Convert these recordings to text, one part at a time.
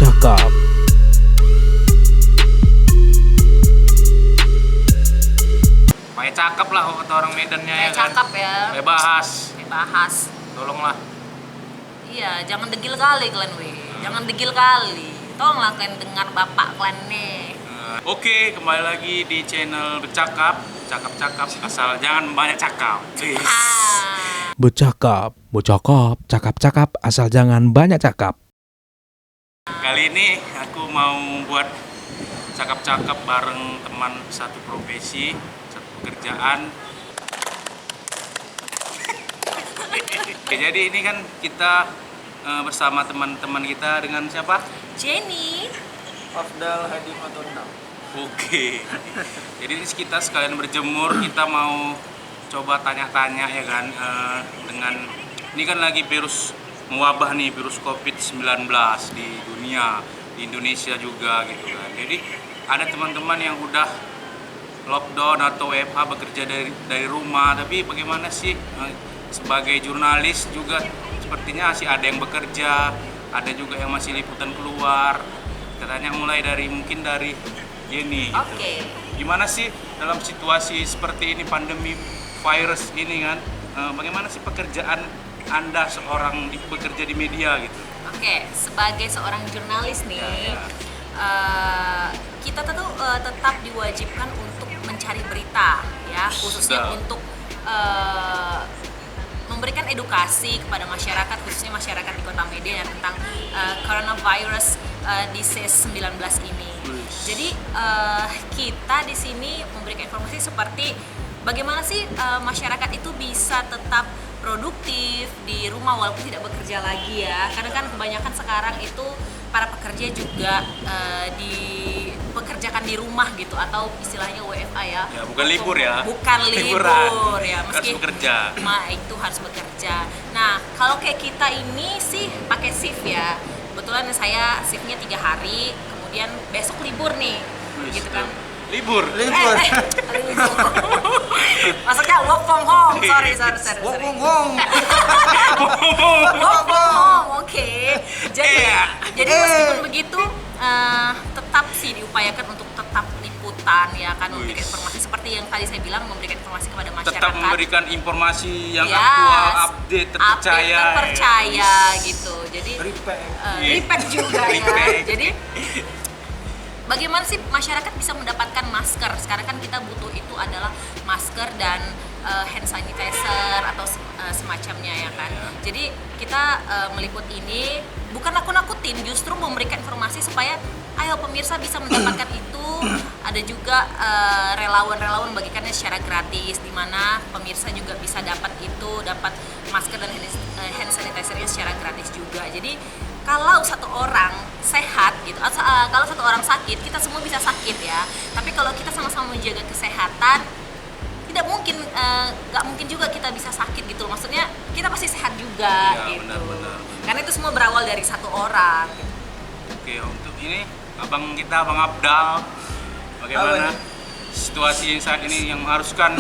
Bercakap. Pakai cakep lah kata orang Medannya ya kan. Cakep ya. Pakai bahas. Bahas. Tolonglah. Iya, jangan degil kali kalian Jangan degil kali. Tolonglah kalian dengar bapak kalian nih. Oke, kembali lagi di channel Bercakap. Cakap-cakap asal jangan banyak cakap. Bercakap, cakap-cakap asal jangan banyak cakap. Kali ini aku mau buat cakap-cakap bareng teman satu profesi, satu pekerjaan. Oke, jadi ini kan kita bersama teman-teman kita dengan siapa? Jenny. Afdal Hadi Matondang. Oke. Jadi ini kita sekalian berjemur, kita mau coba tanya-tanya ya kan dengan ini kan lagi virus mewabah nih, virus COVID-19 di dunia, di Indonesia juga gitu kan. Jadi ada teman-teman yang udah lockdown atau WFH bekerja dari rumah, tapi bagaimana sih sebagai jurnalis juga sepertinya sih ada yang bekerja, ada juga yang masih liputan keluar. Katanya mulai dari mungkin dari Jenny gitu. Oke. Gimana sih dalam situasi seperti ini, pandemi virus ini kan, bagaimana sih pekerjaan Anda seorang bekerja di media gitu? Oke, sebagai seorang jurnalis nih, Ya. kita tentu tetap diwajibkan untuk mencari berita, ya, khususnya untuk memberikan edukasi kepada masyarakat, khususnya masyarakat di Kota Medan tentang coronavirus disease 19 ini. Jadi kita di sini memberikan informasi seperti bagaimana sih masyarakat itu bisa tetap produktif di rumah walaupun tidak bekerja lagi ya. Karena kan kebanyakan sekarang itu para pekerja juga dipekerjakan di rumah gitu atau istilahnya WFA ya. Ya, bukan libur ya. Bukan libur ya, meski harus bekerja. itu harus bekerja. Nah, kalau kayak kita ini sih pakai shift ya. Kebetulan saya shiftnya 3 hari, kemudian besok libur nih, gitu kan. Libur. Libur. Maksudnya work from home. Sorry. Work from home. Work from home, oke. Jadi meskipun begitu, tetap sih diupayakan untuk tetap liputan ya kan, memberikan informasi seperti yang tadi saya bilang, memberikan informasi kepada masyarakat. Tetap memberikan informasi yang Yes, aktual, update, terpercaya. Gitu. Jadi Repack. repack juga ya. Repack. Jadi bagaimana sih masyarakat bisa mendapatkan masker? Sekarang kan kita butuh itu adalah masker dan hand sanitizer atau semacamnya ya kan. Jadi kita meliput ini bukan nakut-nakutin, justru memberikan informasi supaya ayo pemirsa bisa mendapatkan itu. Ada juga relawan-relawan bagikannya secara gratis, di mana pemirsa juga bisa dapat masker dan hand sanitizer-nya secara gratis juga. Jadi kalau satu orang sehat gitu, kalau satu orang sakit, kita semua bisa sakit ya. Tapi kalau kita sama-sama menjaga kesehatan, tidak mungkin, nggak mungkin juga kita bisa sakit gitu. Maksudnya kita pasti sehat juga Ya, gitu. benar. Karena itu semua berawal dari satu orang. Oke, untuk ini abang Abdal, bagaimana situasi saat ini yang mengharuskan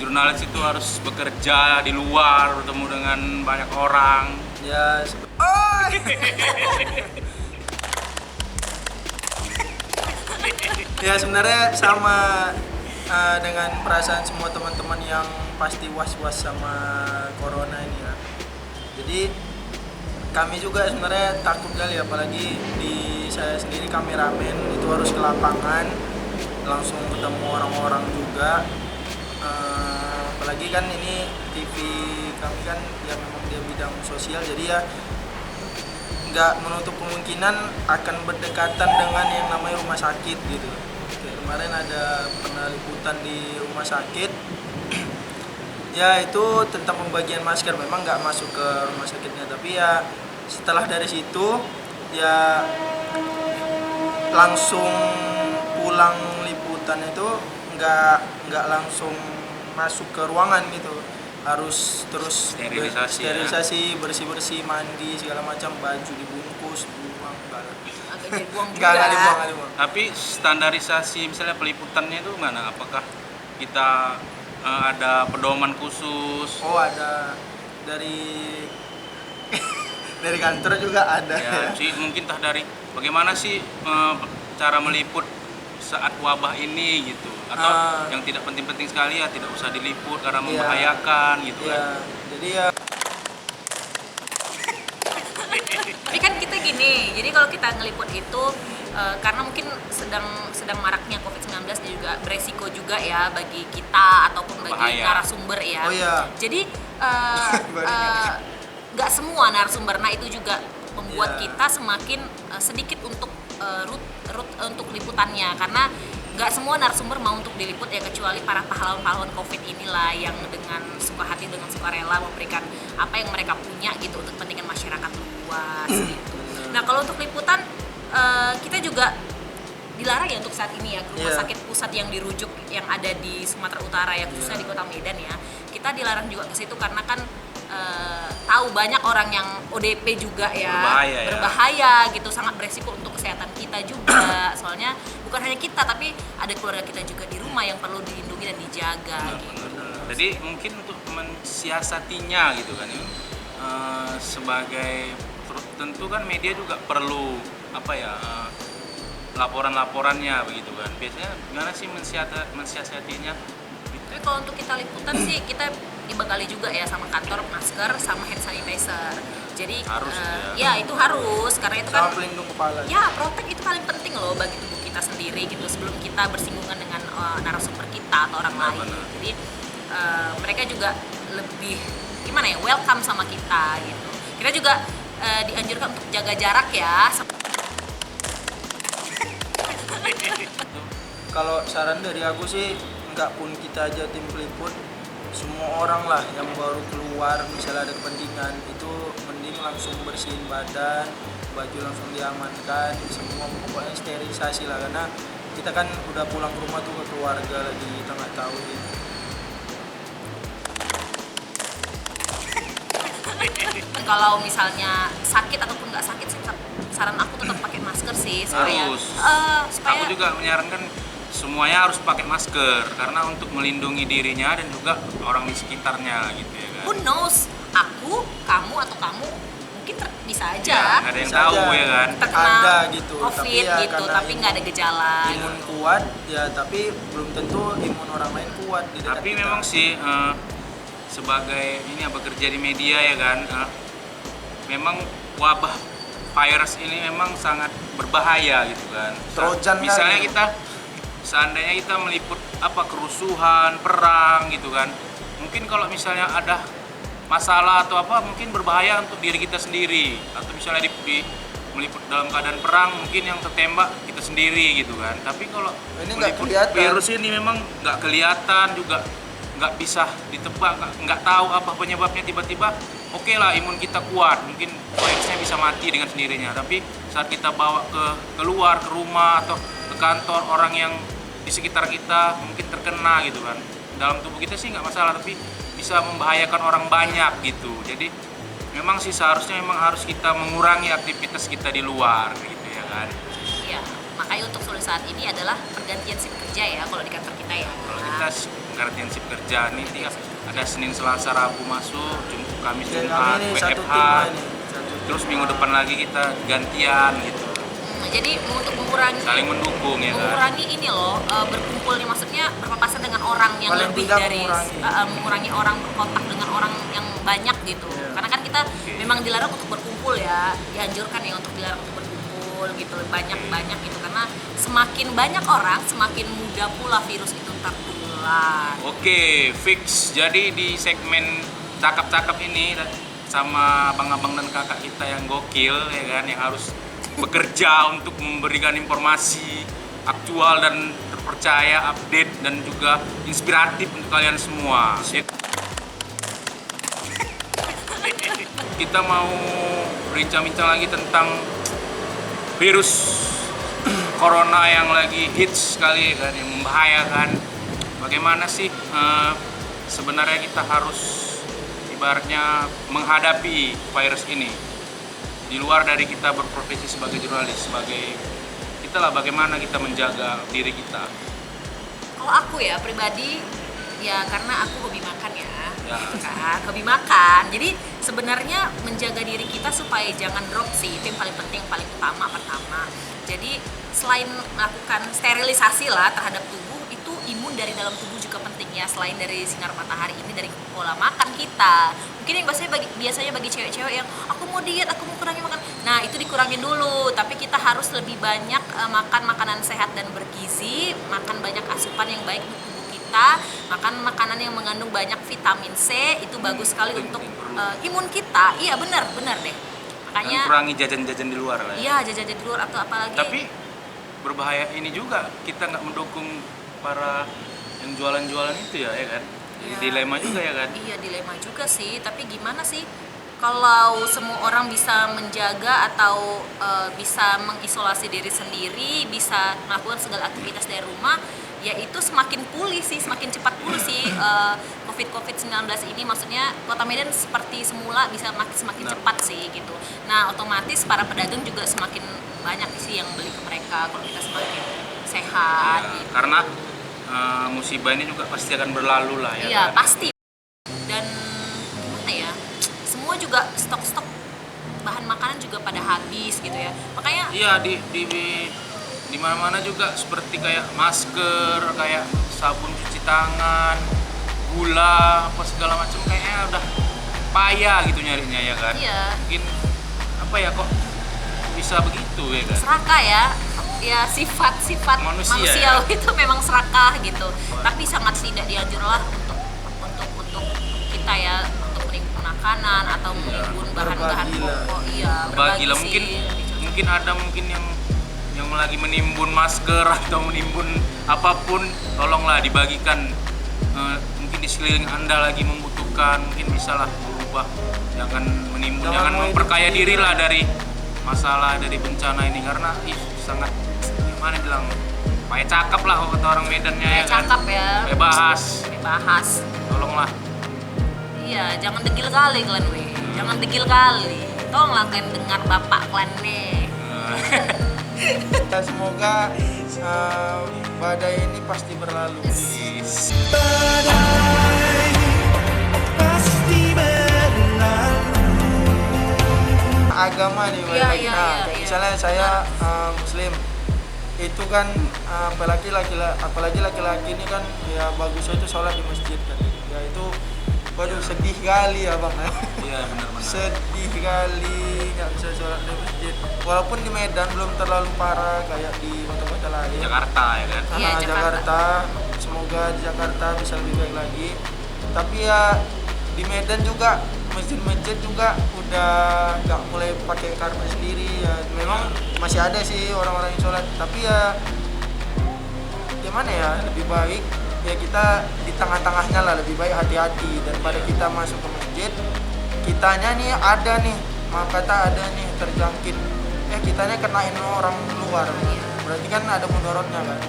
jurnalis itu harus bekerja di luar, bertemu dengan banyak orang. Ya, ya sebenarnya sama dengan perasaan semua teman-teman yang pasti was-was sama corona ini ya. Jadi kami juga sebenarnya takut kali, apalagi di saya sendiri kameramen itu harus ke lapangan langsung ketemu orang-orang juga. Apalagi kan ini TV kami kan yang memang dia bidang sosial, jadi ya nggak menutup kemungkinan akan berdekatan dengan yang namanya rumah sakit gitu. Kayak kemarin ada peneliputan di rumah sakit ya, itu tentang pembagian masker. Memang nggak masuk ke rumah sakitnya, tapi ya setelah dari situ ya langsung pulang liputan itu nggak langsung masuk ke ruangan gitu, harus terus sterilisasi, bersih-bersih, mandi segala macam, baju dibungkus, dibuang, Agak dibuang juga. nggak dibuang. Tapi standarisasi misalnya peliputannya itu mana? Apakah kita ada pedoman khusus? Oh, ada dari dari kantor juga ada. Ya, sih mungkin entah dari bagaimana sih cara meliput saat wabah ini gitu, atau yang tidak penting-penting sekali ya tidak usah diliput karena membahayakan gitu Iya, kan. jadi ya Tapi kan kita gini, jadi kalau kita ngeliput itu karena mungkin sedang maraknya COVID-19 dan juga beresiko juga ya bagi kita ataupun bagi Bahaya. narasumber ya. Oh iya. Jadi nggak semua narasumber, nah itu juga membuat Iya. kita semakin sedikit untuk root untuk liputannya, karena nggak semua narasumber mau untuk diliput ya, kecuali para pahlawan-pahlawan COVID inilah yang dengan suka hati, dengan sukarela memberikan apa yang mereka punya gitu untuk kepentingan masyarakat luas gitu. Nah kalau untuk liputan kita juga dilarang ya untuk saat ini ya, ke rumah Iya. sakit pusat yang dirujuk yang ada di Sumatera Utara ya, khususnya di Kota Medan ya, kita dilarang juga ke situ karena kan tahu banyak orang yang ODP juga ya, berbahaya gitu, sangat beresiko untuk kesehatan kita juga. Soalnya bukan hanya kita tapi ada keluarga kita juga di rumah yang perlu dilindungi dan dijaga gitu. Jadi mungkin untuk mensiasatinya gitu kan ya, sebagai tentu kan media juga perlu apa ya, laporan-laporannya begitu kan. Biasanya gimana sih mensiasatinya? Tapi kalau untuk kita liputan sih kita dibekali juga ya sama kantor masker sama hand sanitizer. Jadi Harus ya itu harus, karena itu kan sama pelindung kepala. ya protek itu paling penting loh bagi tubuh kita sendiri gitu, sebelum kita bersinggungan dengan narasumber kita atau orang lain. Benar. Jadi mereka juga lebih gimana ya, welcome sama kita gitu. Kita juga dianjurkan untuk jaga jarak ya. Kalau saran dari aku sih, nggak pun kita aja tim peliput, semua orang lah yang baru keluar misalnya ada kepentingan itu mending langsung bersihin badan, baju langsung diamankan, semua pokoknya sterilisasi lah, karena kita kan udah pulang ke rumah tuh ke keluarga lagi tengah tahun gitu. Kalau misalnya sakit ataupun nggak sakit sih, saran aku tetap pakai masker sih supaya Harus. supaya Aku juga menyarankan semuanya harus pakai masker karena untuk melindungi dirinya dan juga orang di sekitarnya gitu ya kan. who knows, aku, kamu atau kamu mungkin bisa Ya, aja nggak ada yang Bisa tahu aja. ya kan. terkena Ada gitu, COVID tapi ya gitu, karena tapi nggak ada gejala. Imun kuat ya, tapi belum tentu imun orang lain kuat di dekat Tapi kita. memang sih sebagai ini ya, bekerja di media ya kan, memang wabah virus ini memang sangat berbahaya gitu kan. Trojan Misalnya kali. kita seandainya kita meliput apa kerusuhan, perang gitu kan. Mungkin kalau misalnya ada masalah atau apa mungkin berbahaya untuk diri kita sendiri, atau misalnya meliput dalam keadaan perang mungkin yang tertembak kita sendiri gitu kan. Tapi kalau Ini nggak meliput kelihatan. virus ini memang nggak kelihatan juga, nggak bisa ditebak, nggak tahu apa penyebabnya, tiba-tiba oke lah imun kita kuat, mungkin virusnya bisa mati dengan sendirinya. Tapi saat kita bawa keluar ke rumah atau ke kantor, orang yang di sekitar kita mungkin terkena gitu kan, dalam tubuh kita sih nggak masalah, tapi bisa membahayakan orang banyak gitu. Jadi memang sih seharusnya memang harus kita mengurangi aktivitas kita di luar gitu ya kan. Ya, makanya untuk solusi saat ini adalah pergantian shift kerja ya kalau di kantor kita ya. Kalau kita gantian shift kerja nih, ada Senin, Selasa, Rabu masuk, Kamis, Ya, Jumat, kami ini satu tim WFH, lah ini. Satu tim. terus minggu depan lagi kita gantian gitu, Jadi untuk mengurangi saling mendukung ya kan. mengurangi ini loh, berkumpul nih, maksudnya berpapasan dengan orang yang Paling lebih tidak dari mengurangi orang berkontak dengan orang yang banyak gitu. Iya. Karena kan kita memang dilarang untuk berkumpul ya, dianjurkan ya untuk dilarang untuk berkumpul gitu, banyak gitu, karena semakin banyak orang semakin mudah pula virus itu tertular. Oke, fix. Jadi di segmen cakap-cakap ini sama abang-abang dan kakak kita yang gokil ya kan, yang harus bekerja untuk memberikan informasi aktual dan terpercaya, update dan juga inspiratif untuk kalian semua. Kita mau bincang-bincang lagi tentang virus corona yang lagi hits sekali kan, yang membahayakan. Bagaimana sih sebenarnya kita harus ibaratnya menghadapi virus ini di luar dari kita berprofesi sebagai jurnalis, sebagai kita lah, bagaimana kita menjaga diri kita. Kalau aku ya pribadi ya, karena aku hobi makan ya, Ya. gitu kan, hobi makan. Jadi sebenarnya menjaga diri kita supaya jangan drop sih, itu yang paling penting, paling utama pertama. Jadi selain melakukan sterilisasi lah terhadap tubuh, itu imun dari dalam tubuh juga penting ya, selain dari sinar matahari ini, dari pola makan kita. Mungkin yang biasanya bagi cewek-cewek yang aku mau diet, aku mau kurangi makan, nah itu dikurangin dulu. Tapi kita harus lebih banyak makan makanan sehat dan bergizi, makan banyak asupan yang baik untuk tubuh kita, makan makanan yang mengandung banyak vitamin C, itu bagus sekali untuk imun kita. Iya benar deh. Dan Makanya kurangi jajan-jajan di luar lah ya. iya, jajan-jajan di luar atau apalagi. Tapi berbahaya ini juga, kita nggak mendukung para yang jualan-jualan itu ya kan? Iya. Dilema juga ya kan? Iya, dilema juga sih. Tapi gimana sih kalau semua orang bisa menjaga atau bisa mengisolasi diri sendiri, bisa melakukan segala aktivitas dari rumah, ya itu semakin pulih sih, semakin cepat pulih sih COVID-19 ini. Maksudnya Kota Medan seperti semula bisa semakin cepat sih gitu. Nah, otomatis para pedagang juga semakin banyak sih yang beli ke mereka kalau kita semakin sehat Ya, gitu. karena musibah ini juga pasti akan berlalu lah ya Iya, kan? pasti. Dan gimana ya? Semua juga stok-stok bahan makanan juga pada habis gitu ya. Makanya Iya, di mana-mana juga seperti kayak masker, kayak sabun cuci tangan, gula, apa segala macam kayaknya udah payah gitu nyarinya ya kan? iya, Mungkin apa ya, kok bisa begitu ya kan? serakah ya. Ya sifat-sifat Manusia, manusiawi itu memang serakah gitu. Tapi sangat tidak dianjurlah untuk kita ya, untuk menimbun makanan atau menimbun bahan-bahan Berbagilah. pokok. Iya, Bagilah, sih, mungkin lebih cocok. mungkin ada yang lagi menimbun masker atau menimbun apapun, tolonglah dibagikan. Mungkin di sekeliling Anda lagi membutuhkan, mungkin bisalah berubah, jangan menimbun, Jangan jangan mau memperkaya hidup diri sendiri. lah dari masalah, dari bencana ini, karena sangat gimana bilang, pakai cakep lah kalau kata orang Medannya ya Kayak kan, cakep ya. bebas, Bahas. tolonglah. Iya, jangan degil kali kalian weh. Jangan degil kali. Tolonglah kalian dengar bapak kalian nih. Ya, semoga badai ini pasti berlalu. Agama nih, Iya, balik lagi. iya, Nah, iya, kayak iya. misalnya saya Muslim, itu kan apalagi laki-laki ini kan ya bagusnya itu sholat di masjid kan. Ya itu, waduh sedih kali ya bang. Iya, benar-benar. Sedih kali nggak bisa sholat di masjid. Walaupun di Medan belum terlalu parah kayak di kota-kota lain. Jakarta ya kan. Iya, Jakarta. Semoga di Jakarta bisa lebih baik lagi. Tapi ya di Medan juga masjid-masjid juga udah nggak mulai pakai karpet sendiri ya. Memang masih ada sih orang-orang yang sholat, tapi ya gimana ya, lebih baik ya kita di tengah-tengahnya lah, lebih baik hati-hati daripada kita masuk ke masjid, kitanya nih ada nih, maka kata ada nih terjangkit, kitanya kenain orang luar, berarti kan ada mudorotnya kan,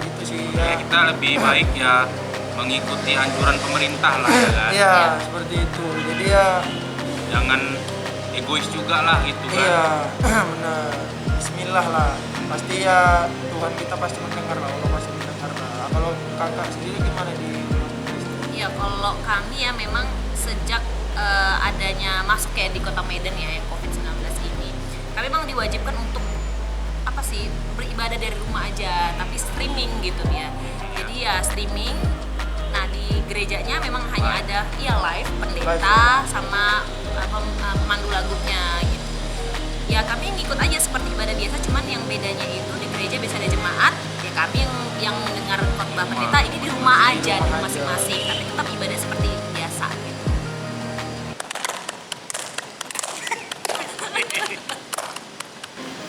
itu sih Ya, ya. kita lebih baik ya mengikuti anjuran pemerintah lah ya kan. Iya, seperti itu. Jadi ya, Jangan egois juga lah gitu kan. iya, benar. Bismillah lah. Pasti ya Tuhan kita pasti mendengar lah, Allah pasti mendengar lah. Kalau kakak sendiri gimana di? Iya, kalau kami ya memang sejak adanya masuk ya di Kota Medan ya yang COVID-19 ini, kami memang diwajibkan untuk apa sih, beribadah dari rumah aja, tapi streaming gitu ya. Jadi ya streaming. Nah, di gerejanya memang hanya ada live pendeta sama pemandu lagunya gitu. Ya kami ngikut aja seperti ibadah biasa, cuman yang bedanya itu di gereja biasa ada jemaat, ya kami yang mendengar khotbah pendeta ini di rumah aja, di rumah masing-masing, tapi tetap ibadah seperti biasa gitu.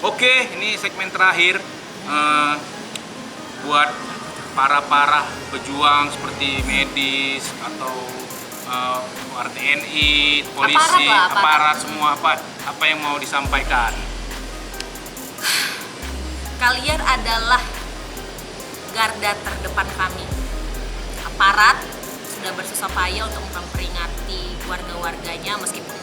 Oke, ini segmen terakhir buat para pejuang seperti medis atau TNI, polisi, Aparat lah, aparat semua, apa yang mau disampaikan? Kalian adalah garda terdepan kami. Aparat sudah bersusah payah untuk memperingati warga-warganya, meskipun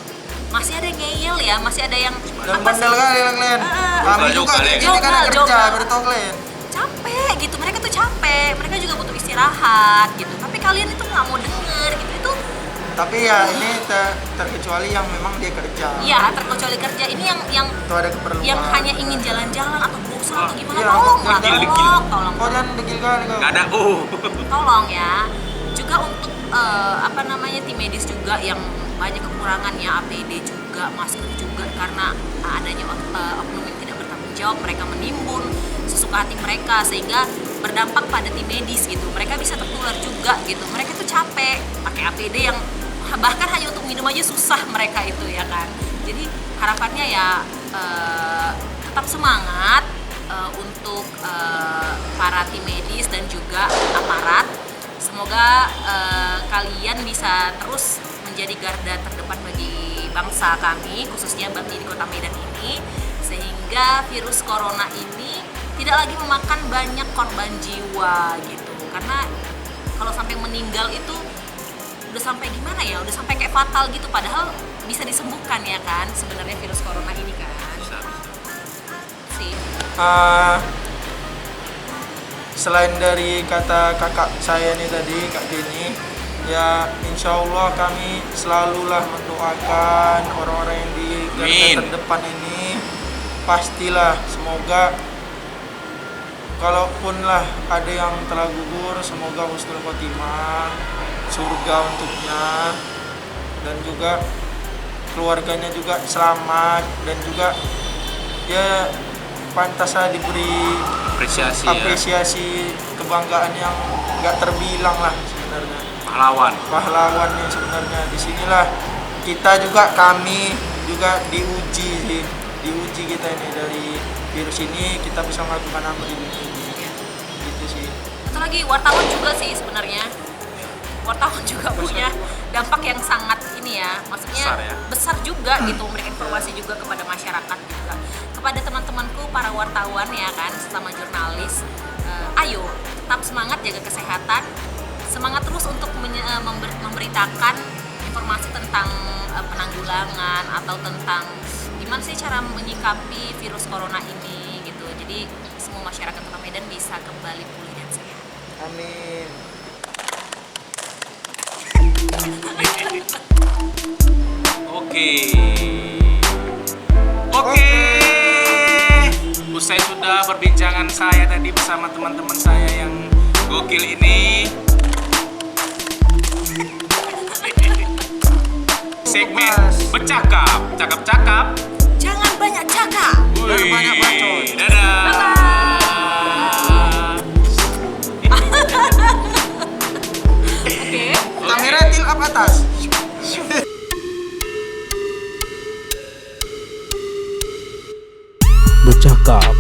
masih ada yang ngeyel ya, masih ada yang Dan bandel kali yang lain. Kami Jogal, juga kayak jogal. gini kan kerja, Jogal. beritahu kalian. capek gitu, mereka tuh capek, mereka juga butuh istirahat gitu, tapi kalian itu nggak mau denger gitu. Itu Tapi ya ini terkecuali yang memang dia kerja. Iya, terkecuali kerja. Ini yang Itu ada keperluan. yang hanya ingin jalan-jalan atau bosan atau gimana, Iya, tolong lah, degil-degil. tolong. Kau jangan degil kali kau. Nggak ada Tolong ya. Juga untuk tim medis juga yang banyak kekurangannya, APD juga, masker juga, karena adanya oknum yang tidak bertanggung jawab, mereka menimbun sesuka hati mereka sehingga berdampak pada tim medis gitu. Mereka bisa tertular juga gitu. Mereka tuh capek pakai APD yang bahkan hanya untuk minum aja susah mereka itu ya kan. Jadi harapannya ya tetap semangat untuk para tim medis dan juga aparat. Semoga kalian bisa terus menjadi garda terdepan bagi bangsa kami, khususnya di Kota Medan ini, sehingga virus corona ini tidak lagi memakan banyak korban jiwa gitu. Karena kalau sampai meninggal itu udah sampai gimana ya, udah sampai kayak fatal gitu, padahal bisa disembuhkan ya kan sebenarnya virus corona ini kan. Sih. Selain dari kata kakak saya nih tadi, Kak Geni, ya insya Allah kami selalulah mendoakan orang-orang yang di garda terdepan ini. Pastilah, semoga kalaupun lah ada yang telah gugur, semoga husnul khotimah, surga untuknya, dan juga keluarganya juga selamat, dan juga ya pantaslah diberi apresiasi kebanggaan yang nggak terbilang lah sebenarnya. Pahlawan yang sebenarnya. Disinilah kita juga, kami juga diuji kita ini dari virus ini, kita bisa melakukan apa di dunia ini. Gitu sih. Satu lagi, wartawan juga sih sebenarnya. Wartawan juga punya dampak yang sangat ini ya, maksudnya besar juga gitu, memberikan informasi juga kepada masyarakat juga, kepada teman-temanku para wartawan ya kan, sesama jurnalis. Ayo tetap semangat, jaga kesehatan, semangat terus untuk memberitakan informasi tentang penanggulangan atau tentang gimana sih cara menyikapi virus corona ini gitu. Jadi semua masyarakat Kota Medan bisa kembali pulih dan sehat. Amin. Oke. Usai sudah perbincangan saya tadi bersama teman-teman saya yang gokil ini, segmen bercakap, cakap-cakap, Jangan banyak cakap. Wih, banyak bacot. dadah. Oke. Kamera tilt up atas. Bercakap